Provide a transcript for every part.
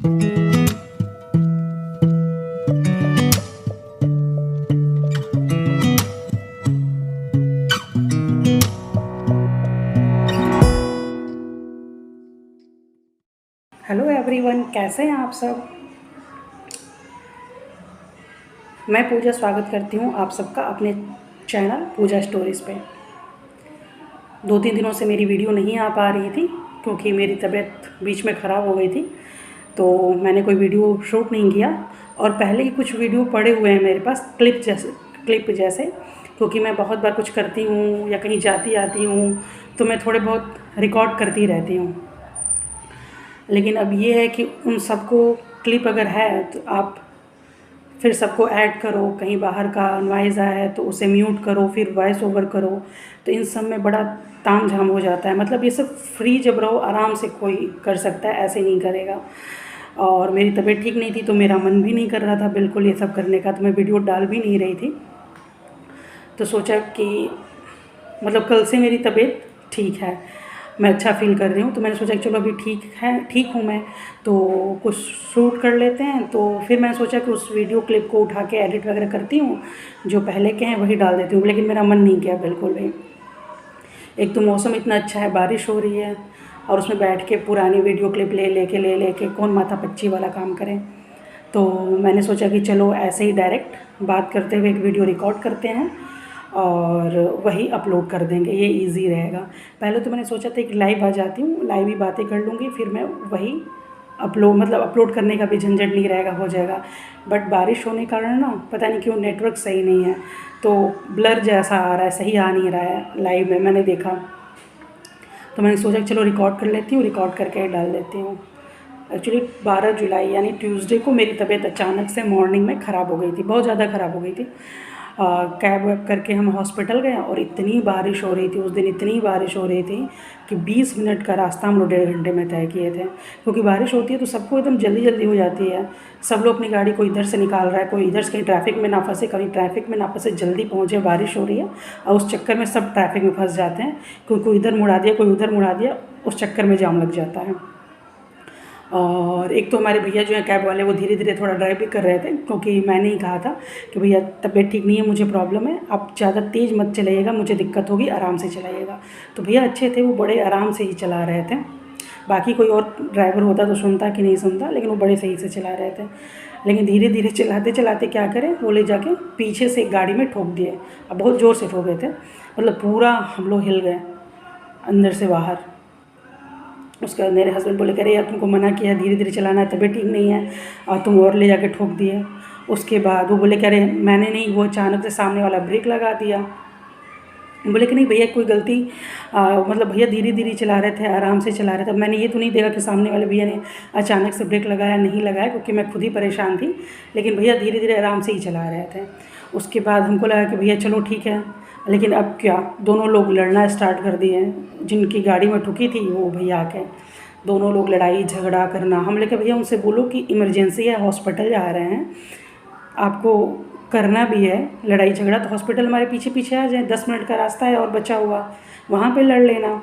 Hello everyone, कैसे हैं आप सब। मैं पूजा स्वागत करती हूँ आप सबका अपने चैनल पूजा स्टोरीज़ पे। 2-3 दिनों से मेरी वीडियो नहीं आ पा रही थी क्योंकि मेरी तबीयत बीच में ख़राब हो गई थी, तो मैंने कोई वीडियो शूट नहीं किया। और पहले ही कुछ वीडियो पड़े हुए हैं मेरे पास क्लिप जैसे, क्योंकि मैं बहुत बार कुछ करती हूँ या कहीं जाती आती हूँ तो मैं थोड़े बहुत रिकॉर्ड करती रहती हूँ। लेकिन अब ये है कि उन सबको क्लिप अगर है तो आप फिर सबको ऐड करो, कहीं बाहर का नॉइज़ आया है तो उसे म्यूट करो, फिर वॉइस ओवर करो, तो इन सब में बड़ा तामझाम हो जाता है। मतलब ये सब फ्री जब रहो आराम से कोई कर सकता है, ऐसे नहीं करेगा। और मेरी तबीयत ठीक नहीं थी तो मेरा मन भी नहीं कर रहा था बिल्कुल ये सब करने का, तो मैं वीडियो डाल भी नहीं रही थी। तो सोचा कि मतलब कल से मेरी तबीयत ठीक है, मैं अच्छा फ़ील कर रही हूँ, तो मैंने सोचा कि चलो अभी ठीक हूँ मैं, तो कुछ शूट कर लेते हैं। तो फिर मैंने सोचा कि उस वीडियो क्लिप को उठा के एडिट वगैरह करती हूँ, जो पहले के हैं वही डाल देती हूँ। लेकिन मेरा मन नहीं किया बिल्कुल भी। एक तो मौसम इतना अच्छा है, बारिश हो रही है, और उसमें बैठ के पुरानी वीडियो क्लिप ले लेके कौन माथा पच्ची वाला काम करे। तो मैंने सोचा कि चलो ऐसे ही डायरेक्ट बात करते हुए एक वीडियो रिकॉर्ड करते हैं और वही अपलोड कर देंगे, ये इजी रहेगा। पहले तो मैंने सोचा था कि लाइव आ जाती हूँ, लाइव ही बातें कर लूँगी, फिर मैं वही अपलोड करने का भी झंझट नहीं रहेगा, हो जाएगा। बट बारिश होने के कारण ना पता नहीं क्यों नेटवर्क सही नहीं है, तो ब्लर जैसा आ रहा है, सही आ नहीं रहा है लाइव में, मैंने देखा। तो मैंने सोचा कि चलो रिकॉर्ड कर लेती हूँ, रिकॉर्ड करके डाल देती हूँ। एक्चुअली 12 जुलाई यानी ट्यूसडे को मेरी तबीयत अचानक से मॉर्निंग में ख़राब हो गई थी, बहुत ज़्यादा ख़राब हो गई थी। कैब वैब करके हम हॉस्पिटल गए और इतनी बारिश हो रही थी उस दिन, इतनी बारिश हो रही थी कि 20 मिनट का रास्ता हम लोग 1.5 घंटे में तय किए थे। क्योंकि बारिश होती है तो सबको एकदम जल्दी जल्दी हो जाती है, सब लोग अपनी गाड़ी कोई इधर से निकाल रहा है, कोई इधर से, कहीं ट्रैफिक में ना फंसे, कहीं ट्रैफिक में ना फंसे, जल्दी पहुँचे, बारिश हो रही है। और उस चक्कर में सब ट्रैफिक में फंस जाते हैं, कोई इधर मुड़ा दिया, कोई उधर मुड़ा दिया, उस चक्कर में जाम लग जाता है। और एक तो हमारे भैया जो हैं कैब वाले, वो धीरे धीरे थोड़ा ड्राइव भी कर रहे थे, क्योंकि मैंने ही कहा था कि भैया तबीयत ठीक नहीं है, मुझे प्रॉब्लम है, आप ज़्यादा तेज़ मत चलाइएगा, मुझे दिक्कत होगी, आराम से चलाइएगा। तो भैया अच्छे थे, वो बड़े आराम से ही चला रहे थे। बाकी कोई और ड्राइवर होता तो सुनता कि नहीं सुनता, लेकिन वो बड़े सही से चला रहे थे। लेकिन धीरे धीरे चलाते चलाते क्या करें, वो ले जाके पीछे से एक गाड़ी में ठोक दिए। अब बहुत ज़ोर से ठोके थे, मतलब पूरा हम लोग हिल गए अंदर से बाहर। उसके बाद मेरे हस्बैंड बोले, अरे यार तुमको मना किया धीरे धीरे चलाना है, तबीयत ठीक नहीं है, और तुम और ले जाके ठोक दिए। उसके बाद वो बोले कि अरे मैंने नहीं, वो अचानक से सामने वाला ब्रेक लगा दिया। बोले कि नहीं भैया कोई गलती, मतलब भैया धीरे धीरे चला रहे थे, आराम से चला रहे थे। मैंने ये तो नहीं देखा कि सामने वाले भैया ने अचानक से ब्रेक लगाया नहीं लगाया, क्योंकि मैं खुद ही परेशान थी। लेकिन भैया धीरे धीरे आराम से ही चला रहे थे। उसके बाद हमको लगा कि भैया चलो ठीक है, लेकिन अब क्या, दोनों लोग लड़ना स्टार्ट कर दिए। जिनकी गाड़ी में ठुकी थी वो भैया आके दोनों लोग लड़ाई झगड़ा करना। हम लेके भैया उनसे बोलो कि इमरजेंसी है, हॉस्पिटल जा रहे हैं, आपको करना भी है लड़ाई झगड़ा तो हॉस्पिटल हमारे पीछे पीछे आ जाए, 10 मिनट का रास्ता है और बचा हुआ, वहाँ पे लड़ लेना।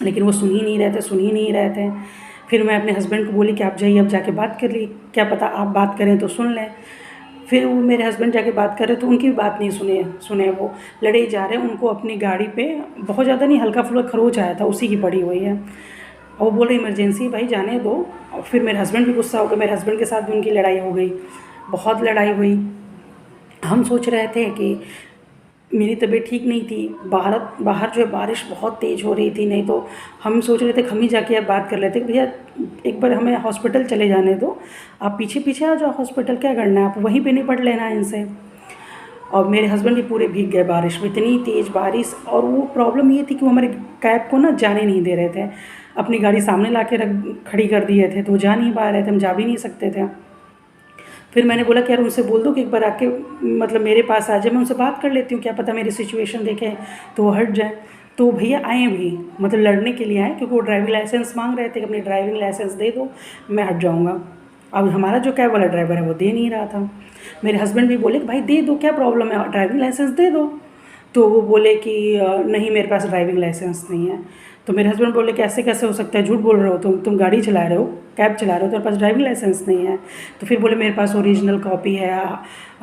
लेकिन वो सुन ही नहीं रहे थे। फिर मैं अपने हस्बैंड को बोली कि आप जाइए, अब जाके बात कर ली, क्या पता आप बात करें तो सुन लें। फिर वो मेरे हस्बैंड जाके बात कर रहे तो उनकी भी बात नहीं सुने वो लड़े ही जा रहे हैं। उनको अपनी गाड़ी पे बहुत ज़्यादा नहीं, हल्का फुल्का खरोच आया था, उसी की पड़ी हुई है। और वो बोल रहे इमरजेंसी भाई जाने दो। और फिर मेरे हस्बैंड भी गुस्सा हो गए, मेरे हस्बैंड के साथ भी उनकी लड़ाई हो गई, बहुत लड़ाई हुई। हम सोच रहे थे कि मेरी तबीयत ठीक नहीं थी, बाहर जो है बारिश बहुत तेज़ हो रही थी, नहीं तो हम सोच रहे थे कि हम ही जाके अब बात कर लेते कि भैया एक बार हमें हॉस्पिटल चले जाने दो, आप पीछे पीछे आ जाओ हॉस्पिटल, क्या करना है, आप वहीं पे निपट लेना है इनसे। और मेरे हस्बैंड भी पूरे भीग गए बारिश में, इतनी तेज़ बारिश। और वो प्रॉब्लम ये थी कि वो हमारे कैब को ना जाने नहीं दे रहे थे, अपनी गाड़ी सामने ला के खड़ी कर दिए थे, तो वो जा नहीं पा रहे थे, हम जा भी नहीं सकते थे। फिर मैंने बोला कि यार उनसे बोल दो कि एक बार आके मतलब मेरे पास आ जाए, मैं उनसे बात कर लेती हूँ, क्या पता मेरी सिचुएशन देखें तो वो हट जाए। तो भैया आए भी, मतलब लड़ने के लिए आए, क्योंकि वो ड्राइविंग लाइसेंस मांग रहे थे कि अपनी ड्राइविंग लाइसेंस दे दो, मैं हट जाऊँगा। अब हमारा जो कैब वाला ड्राइवर है वो दे नहीं रहा था। मेरे हस्बैंड भी बोले कि भाई दे दो, क्या प्रॉब्लम है, ड्राइविंग लाइसेंस दे दो। तो वो बोले कि नहीं मेरे पास ड्राइविंग लाइसेंस नहीं है। तो मेरे हस्बैंड बोले कि ऐसे कैसे हो सकता है, झूठ बोल रहे हो तुम गाड़ी चला रहे हो, कैब चला रहे हो, तुम्हारे पास ड्राइविंग लाइसेंस नहीं है। तो फिर बोले मेरे पास ओरिजिनल कॉपी है,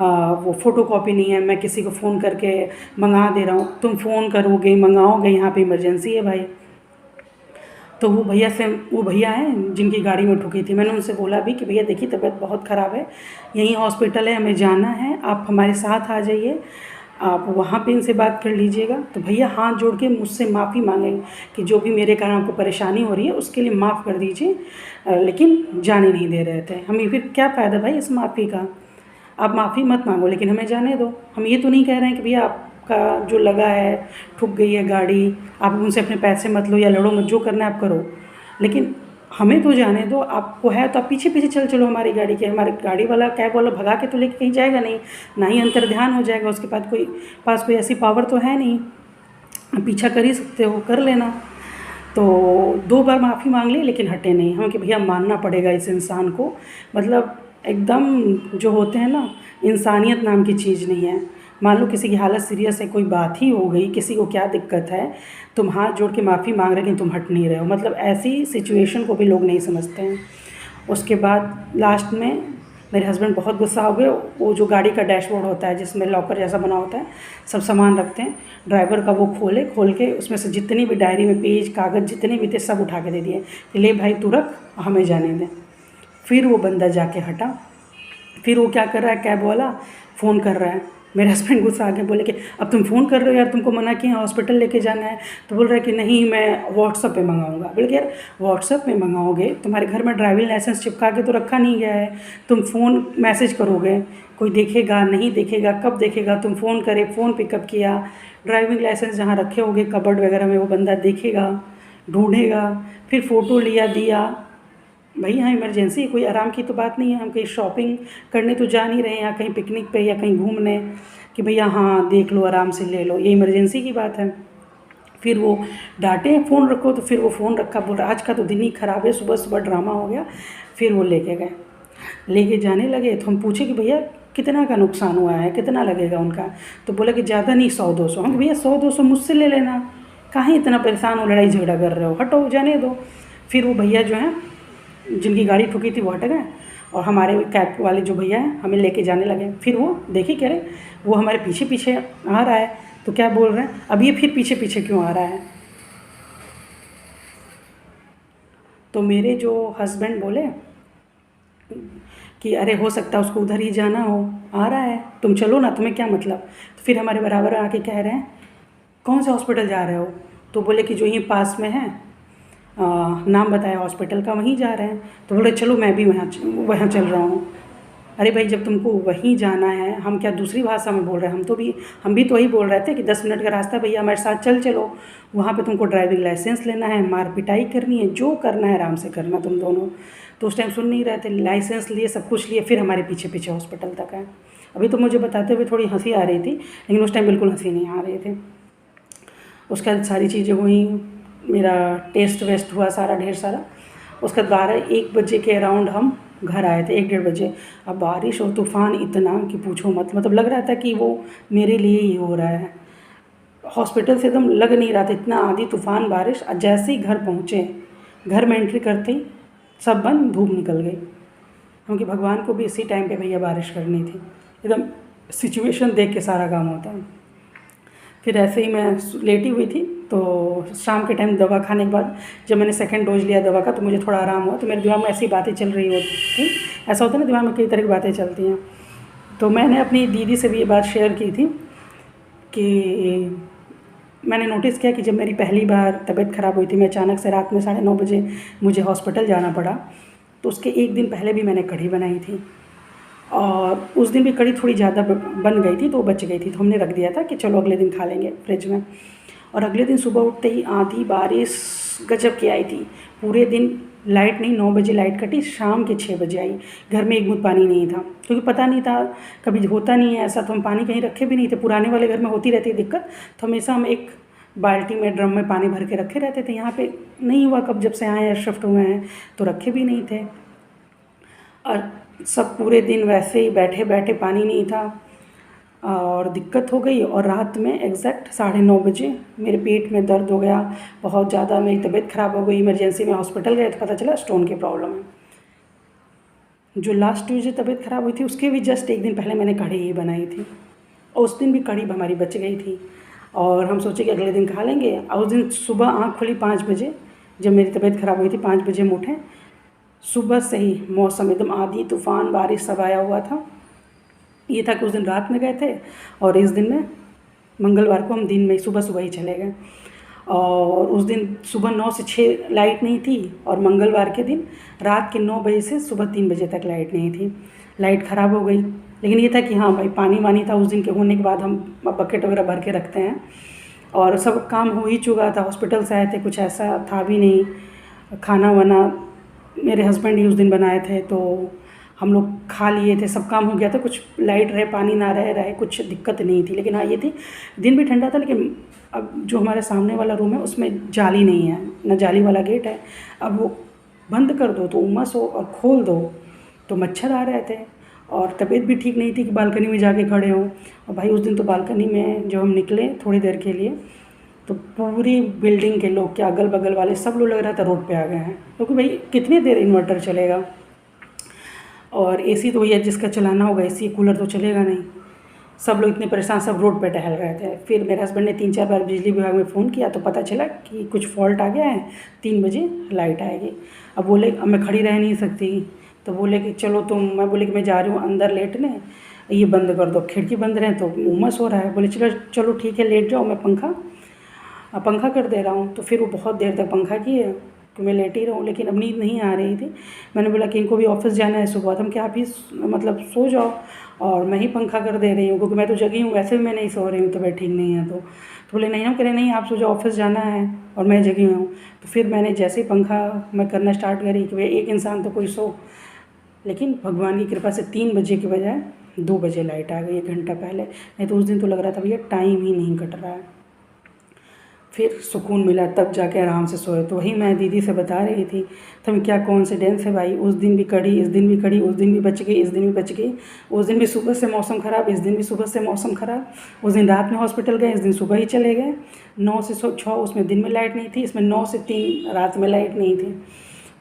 वो फ़ोटो कॉपी नहीं है, मैं किसी को फ़ोन करके मंगा दे रहा हूँ। तुम फ़ोन करोगे मंगाओगे, यहाँ पे इमरजेंसी है भाई। तो वो भैया हैं जिनकी गाड़ी में ठुकी थी, मैंने उनसे बोला भी कि भैया देखिए तबीयत बहुत ख़राब है, यहीं हॉस्पिटल है, हमें जाना है, आप हमारे साथ आ जाइए, आप वहाँ पे इनसे बात कर लीजिएगा। तो भैया हाथ जोड़ के मुझसे माफ़ी मांगे कि जो भी मेरे कारण आपको परेशानी हो रही है उसके लिए माफ़ कर दीजिए, लेकिन जाने नहीं दे रहे थे। हमें फिर क्या फ़ायदा भाई इस माफ़ी का, आप माफ़ी मत मांगो लेकिन हमें जाने दो। हम ये तो नहीं कह रहे हैं कि भैया आपका जो लगा है, ठुक गई है गाड़ी, आप उनसे अपने पैसे मत लो या लड़ो मत, जो करना है आप करो, लेकिन हमें तो जाने दो। आपको है तो आप पीछे पीछे चल चलो हमारी गाड़ी के, हमारे गाड़ी वाला कैब वाला भगा के तो लेके कहीं जाएगा नहीं, ना ही अंतर्ध्यान हो जाएगा, उसके पास कोई ऐसी पावर तो है नहीं, आप पीछा कर ही सकते हो, कर लेना। तो 2 बार माफ़ी मांग ली लेकिन हटे नहीं हम कि भैया मानना पड़ेगा इस इंसान को, मतलब एकदम जो होते हैं ना, इंसानियत नाम की चीज़ नहीं है। मान लो किसी की हालत सीरियस है, कोई बात ही हो गई, किसी को क्या दिक्कत है, तुम हाथ जोड़ के माफ़ी मांग रहे लेकिन तुम हट नहीं रहे हो, मतलब ऐसी सिचुएशन को भी लोग नहीं समझते हैं। उसके बाद लास्ट में मेरे हस्बैंड बहुत गुस्सा हो गए। वो जो गाड़ी का डैशबोर्ड होता है जिसमें लॉकर जैसा बना होता है, सब सामान रखते हैं, ड्राइवर का वो खोल के उसमें से जितनी भी डायरी में पेज कागज़ जितने भी थे सब उठा के दे दिए कि ले भाई तू रख, हमें जाने दें। फिर वो बंदा जाके हटा। फिर वो क्या कर रहा है, कैब वाला फ़ोन कर रहा है। मेरे हस्बैंड गुस्सा आके बोले कि अब तुम फ़ोन कर रहे हो यार, तुमको मना किया हॉस्पिटल लेके जाना है। तो बोल रहा है कि नहीं मैं व्हाट्सअप पे मंगाऊंगा। बोले कि यार व्हाट्सअप में मंगाओगे, तुम्हारे घर में ड्राइविंग लाइसेंस चिपका के तो रखा नहीं गया है, तुम फ़ोन मैसेज करोगे, कोई देखेगा नहीं देखेगा, कब देखेगा, तुम फ़ोन करे, फ़ोन पिकअप किया, ड्राइविंग लाइसेंस जहाँ रखे होगे कबर्ड वगैरह में वो बंदा देखेगा, ढूंढेगा, फिर फ़ोटो लिया दिया। भाई यहाँ इमरजेंसी, कोई आराम की तो बात नहीं है, हम कहीं शॉपिंग करने तो जा नहीं रहे हैं या कहीं पिकनिक पे या कहीं घूमने कि भैया हाँ देख लो आराम से ले लो, ये इमरजेंसी की बात है। फिर वो डांटे फ़ोन रखो, तो फिर वो फ़ोन रखा, बोल रहा आज का तो दिन ही ख़राब है, सुबह सुबह ड्रामा हो गया। फिर वो लेके गए, लेके जाने लगे तो हम पूछे कि भैया कितना का नुकसान हुआ है, कितना लगेगा उनका। तो बोला कि ज़्यादा नहीं 100-200। हम भैया 100-200 मुझसे ले लेना, काहे इतना परेशान हो, लड़ाई झगड़ा कर रहे हो, हटो जाने दो। फिर वो भैया जो हैं जिनकी गाड़ी ठुकी थी वो हट गए और हमारे कैब वाले जो भैया हैं हमें लेके जाने लगे। फिर वो देखिए कह रहे वो हमारे पीछे पीछे आ रहा है, तो क्या बोल रहे हैं अब ये फिर पीछे पीछे क्यों आ रहा है। तो मेरे जो हस्बैंड बोले कि अरे हो सकता है उसको उधर ही जाना हो, आ रहा है तुम चलो ना, तुम्हें क्या मतलब। तो फिर हमारे बराबर आके कह रहे हैं कौन से हॉस्पिटल जा रहे हो। तो बोले कि जो यहीं पास में है, नाम बताया हॉस्पिटल का, वहीं जा रहे हैं। तो बोले चलो मैं भी वहाँ चल रहा हूँ। अरे भाई जब तुमको वहीं जाना है, हम क्या दूसरी भाषा में बोल रहे हैं, हम भी तो वही बोल रहे थे कि 10 मिनट का रास्ता भैया हमारे साथ चलो, वहाँ पे तुमको ड्राइविंग लाइसेंस लेना है, मार पिटाई करनी है, जो करना है आराम से करना तुम दोनों। तो उस टाइम सुन नहीं रहे थे, लाइसेंस लिए सब कुछ लिए, फिर हमारे पीछे पीछे हॉस्पिटल तक आए। अभी तो मुझे बताते हुए थोड़ी हंसी आ रही थी, लेकिन उस टाइम बिल्कुल हंसी नहीं आ रही थी। उसके बाद सारी चीज़ें हुई, मेरा टेस्ट वेस्ट हुआ सारा ढेर सारा। उसके बाद 12-1 बजे के अराउंड हम घर आए थे, 1-1:30 बजे। अब बारिश और तूफ़ान इतना कि पूछो मत, मतलब लग रहा था कि वो मेरे लिए ही हो रहा है। हॉस्पिटल से एकदम लग नहीं रहा था, इतना आंधी तूफ़ान बारिश। जैसे ही घर पहुँचे, घर में एंट्री करते ही सब बंद, धूप निकल गई, क्योंकि भगवान को भी इसी टाइम पे भैया बारिश करनी थी। एकदम सिचुएशन देख के सारा काम होता है। फिर ऐसे ही मैं लेटी हुई थी, तो शाम के टाइम दवा खाने के बाद जब मैंने सेकंड डोज लिया दवा का, तो मुझे थोड़ा आराम हुआ। तो मेरे दिमाग में ऐसी बातें चल रही होती थी, ऐसा होता है ना दिमाग में कई तरह की बातें चलती हैं। तो मैंने अपनी दीदी से भी ये बात शेयर की थी कि मैंने नोटिस किया कि जब मेरी पहली बार तबीयत ख़राब हुई थी, मैं अचानक से रात में 9:30 बजे मुझे हॉस्पिटल जाना पड़ा, तो उसके एक दिन पहले भी मैंने कढ़ी बनाई थी, और उस दिन भी कढ़ी थोड़ी ज़्यादा बन गई थी, तो वो बच गई थी, तो हमने रख दिया था कि चलो अगले दिन खा लेंगे फ्रिज में। और अगले दिन सुबह उठते ही आंधी बारिश गजब की आई थी। पूरे दिन लाइट नहीं, 9 बजे लाइट कटी, शाम के 6 बजे आई। घर में एक बूंद पानी नहीं था, क्योंकि पता नहीं था, कभी होता नहीं है ऐसा, तो हम पानी कहीं रखे भी नहीं थे। पुराने वाले घर में होती रहती है दिक्कत, तो हमेशा हम एक बाल्टी में ड्रम में पानी भर के रखे रहते थे। यहाँ पे नहीं हुआ, कब जब से आए हैं शिफ्ट हुए हैं तो रखे भी नहीं थे। और सब पूरे दिन वैसे ही बैठे बैठे, पानी नहीं था। और दिक्कत हो गई। और रात में एग्जैक्ट 9:30 बजे मेरे पेट में दर्द हो गया बहुत ज़्यादा, मेरी तबीयत ख़राब हो गई। इमरजेंसी में हॉस्पिटल गए तो पता चला स्टोन की प्रॉब्लम है। जो लास्ट ट्यूसडे तबीयत ख़राब हुई थी उसके भी जस्ट एक दिन पहले मैंने कढ़ी ही बनाई थी, और उस दिन भी कढ़ी हमारी बच गई थी। और हम सोचे कि अगले दिन खा लेंगे। और उस दिन सुबह आँख खुली 5 बजे, जब मेरी तबीयत ख़राब हुई थी 5 बजे हम उठे। सुबह से ही मौसम एकदम आंधी तूफ़ान बारिश सब आया हुआ था। ये था कि उस दिन रात में गए थे और इस दिन में मंगलवार को हम दिन में सुबह सुबह ही चले गए। और उस दिन सुबह 9 से 6 लाइट नहीं थी, और मंगलवार के दिन रात के 9 बजे से सुबह 3 बजे तक लाइट नहीं थी। लाइट ख़राब हो गई, लेकिन ये था कि हाँ भाई पानी वानी था उस दिन के होने के बाद हम बकेट वगैरह भर के रखते हैं, और सब काम हो ही चुका था। हॉस्पिटल से आए थे, कुछ ऐसा था भी नहीं। खाना वाना मेरे हस्बैंड ही उस दिन बनाए थे, तो हम लोग खा लिए थे, सब काम हो गया था। कुछ लाइट रहे पानी ना रहे कुछ दिक्कत नहीं थी। लेकिन हाँ ये थी, दिन भी ठंडा था, लेकिन अब जो हमारे सामने वाला रूम है उसमें जाली नहीं है, ना जाली वाला गेट है। अब वो बंद कर दो तो उमस हो, और खोल दो तो मच्छर आ रहे थे। और तबीयत भी ठीक नहीं थी कि बालकनी में जाके खड़े हों। और भाई उस दिन तो बालकनी में जो हम निकले थोड़ी देर के लिए, तो पूरी बिल्डिंग के लोग, क्या अगल बगल वाले सब लोग लग रहा था रोड पे आ गए हैं, क्योंकि भाई कितनी देर इन्वर्टर चलेगा। और एसी तो भैया जिसका चलाना होगा, एसी कूलर तो चलेगा नहीं। सब लोग इतने परेशान, सब रोड पे टहल रहे थे। फिर मेरे हस्बैंड ने 3-4 बार बिजली विभाग में फ़ोन किया तो पता चला कि कुछ फॉल्ट आ गया है, 3 बजे लाइट आएगी। अब बोले अब मैं खड़ी रह नहीं सकती, तो बोले कि चलो तुम, मैं बोले कि मैं जा रही हूँ अंदर लेटने, ये बंद कर दो, खिड़की बंद रहे तो उमस हो रहा है। बोले चलो चलो ठीक है लेट जाओ, मैं पंखा कर दे रहा हूँ। तो फिर वो बहुत देर तक पंखा किए कि मैं लेट ही रहूँ, लेकिन अब नींद नहीं आ रही थी। मैंने बोला कि इनको भी ऑफिस जाना है सुबह, तो हम क्या आप ही मतलब सो जाओ और मैं ही पंखा कर दे रही हूँ, क्योंकि मैं तो जगी हूँ, वैसे भी मैं नहीं सो रही हूँ, तबीयत ठीक नहीं है। तो बोले नहीं, हम कह रहे नहीं आप सो जाओ, ऑफिस जाना है और मैं जगी हूँ। तो फिर मैंने जैसे ही पंखा मैं करना स्टार्ट करी कि भाई एक इंसान तो कोई सो, लेकिन भगवान की कृपा से 3 बजे के बजाय 2 बजे लाइट आ गई, 1 घंटा पहले। नहीं तो उस दिन तो लग रहा था भैया टाइम ही नहीं कट रहा है। फिर सुकून मिला, तब जाके आराम से सोए। तो वही मैं दीदी से बता रही थी, तो क्या कॉन्सिडेंस है भाई, उस दिन भी कड़ी, इस दिन भी कड़ी, उस दिन भी बच गई, इस दिन भी बच गई। उस दिन भी सुबह से मौसम ख़राब, इस दिन भी सुबह से मौसम ख़राब। उस दिन रात में हॉस्पिटल गए, इस दिन सुबह ही चले गए। 9 से 6 उसमें दिन में लाइट नहीं थी, इसमें 9 से 3 रात में लाइट नहीं थी।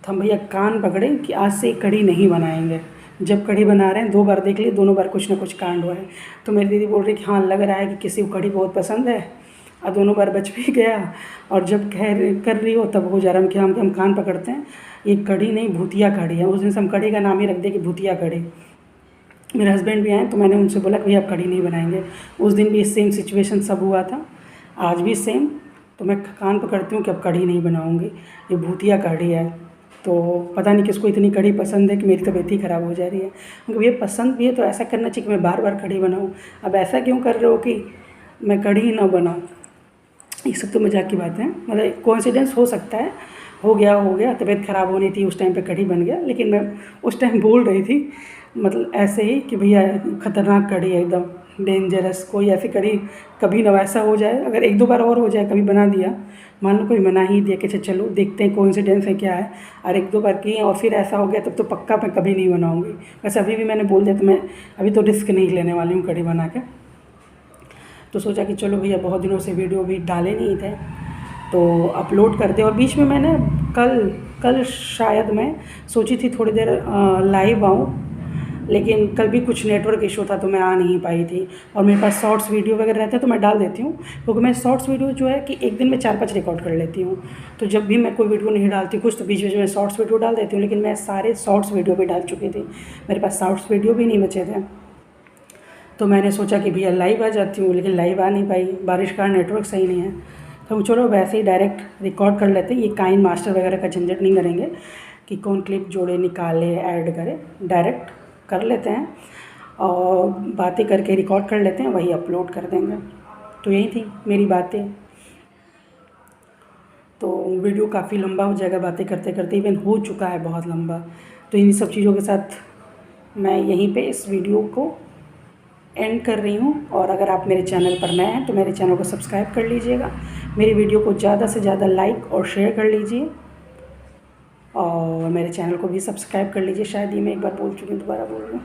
तो हम भैया कान पकड़े कि आज से कड़ी नहीं बनाएंगे। जब कड़ी बना रहे हैं 2 बार देख लिए, दोनों बार कुछ ना कुछ कांड हुआ है। तो मेरी दीदी बोल रही कि हाँ लग रहा है कि किसी को कड़ी बहुत पसंद है, और दोनों बार बच भी गया। और जब कर रही हो तब हो जा रहा है कि हम कान पकड़ते हैं, ये कड़ी नहीं भूतिया कड़ी है। उस दिन से हम कड़ी का नाम ही रख दिया कि भूतिया कड़ी। मेरे हस्बैंड भी आए तो मैंने उनसे बोला कि भैया आप कड़ी नहीं बनाएंगे। उस दिन भी सेम सिचुएशन सब हुआ था, आज भी सेम। तो मैं कान पकड़ती हूँ कि अब कड़ी नहीं बनाऊँगी, ये भूतिया कड़ी है। तो पता नहीं किसको इतनी कड़ी पसंद है कि मेरी तबीयत ही ख़राब हो जा रही है। क्योंकि ये पसंद भी है तो ऐसा करना चाहिए कि मैं बार बार कड़ी बनाऊँ। अब ऐसा क्यों कर रहे हो कि मैं कड़ी ही ना बनाऊँ। ये सब तो मजाक की बात है, मतलब कोइंसिडेंस हो सकता है, हो गया, तबीयत ख़राब होनी थी उस टाइम पे कड़ी बन गया। लेकिन मैं उस टाइम बोल रही थी मतलब ऐसे ही कि भैया ख़तरनाक कड़ी है, एकदम डेंजरस, कोई ऐसी कड़ी कभी ना वैसा हो जाए। अगर 1-2 बार और हो जाए, कभी बना दिया, मान लो कोई मना ही दिया कि चलो देखते हैं कोइंसिडेंस है क्या है, और 1-2 बार किए और फिर ऐसा हो गया तब तो पक्का मैं कभी नहीं बनाऊँगी। वैसे अभी भी मैंने बोल दिया, तो मैं अभी तो रिस्क नहीं लेने वाली हूँ कड़ी बना के। तो सोचा कि चलो भैया बहुत दिनों से वीडियो भी डाले नहीं थे तो अपलोड कर दे। और बीच में मैंने कल शायद मैं सोची थी थोड़ी देर लाइव आऊँ, लेकिन कल भी कुछ नेटवर्क इशू था तो मैं आ नहीं पाई थी। और मेरे पास शॉर्ट्स वीडियो वगैरह रहता है तो मैं डाल देती हूँ, क्योंकि मैं शॉर्ट्स वीडियो जो है कि एक दिन में 4-5 रिकॉर्ड कर लेती हूँ। तो जब भी मैं कोई वीडियो नहीं डालती कुछ, तो बीच बीच में शॉर्ट्स वीडियो डाल देती हूँ। लेकिन मैं सारे शॉर्ट्स वीडियो भी डाल चुकी थी, मेरे पास शॉर्ट्स वीडियो भी नहीं बचे थे। तो मैंने सोचा कि भैया लाइव आ जाती हूँ, लेकिन लाइव आ नहीं पाई, बारिश का नेटवर्क सही नहीं है। तो हम चलो वैसे ही डायरेक्ट रिकॉर्ड कर लेते हैं, ये काइन मास्टर वगैरह का झंझट नहीं करेंगे कि कौन क्लिप जोड़े निकाले ऐड करे, डायरेक्ट कर लेते हैं और बातें करके रिकॉर्ड कर लेते हैं, वही अपलोड कर देंगे। तो यही थी मेरी बातें। तो वीडियो काफ़ी लंबा हो जाएगा बातें करते करते, इवन हो चुका है बहुत लंबा। तो इन सब चीज़ों के साथ मैं यहीं पे इस वीडियो को एंड कर रही हूँ। और अगर आप मेरे चैनल पर नए हैं तो मेरे चैनल को सब्सक्राइब कर लीजिएगा, मेरी वीडियो को ज़्यादा से ज़्यादा लाइक और शेयर कर लीजिए, और मेरे चैनल को भी सब्सक्राइब कर लीजिए। शायद ये मैं एक बार बोल चुकी हूँ, दोबारा बोल रही हूँ।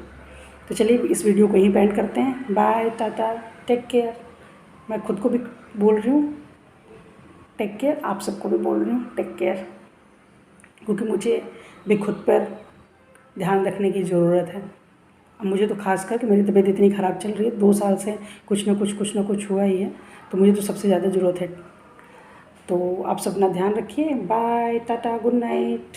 तो चलिए इस वीडियो को यहीं पे एंड करते हैं। Bye, tata, take care. मैं खुद को भी बोल रही हूँ टेक केयर, आप सबको भी बोल रही हूँ टेक केयर, क्योंकि मुझे भी खुद पर ध्यान रखने की ज़रूरत है। अब मुझे तो खास कर कि मेरी तबीयत इतनी ख़राब चल रही है, 2 साल से कुछ ना कुछ हुआ ही है, तो मुझे तो सबसे ज़्यादा ज़रूरत है। तो आप सब अपना ध्यान रखिए। Bye, tata, good night.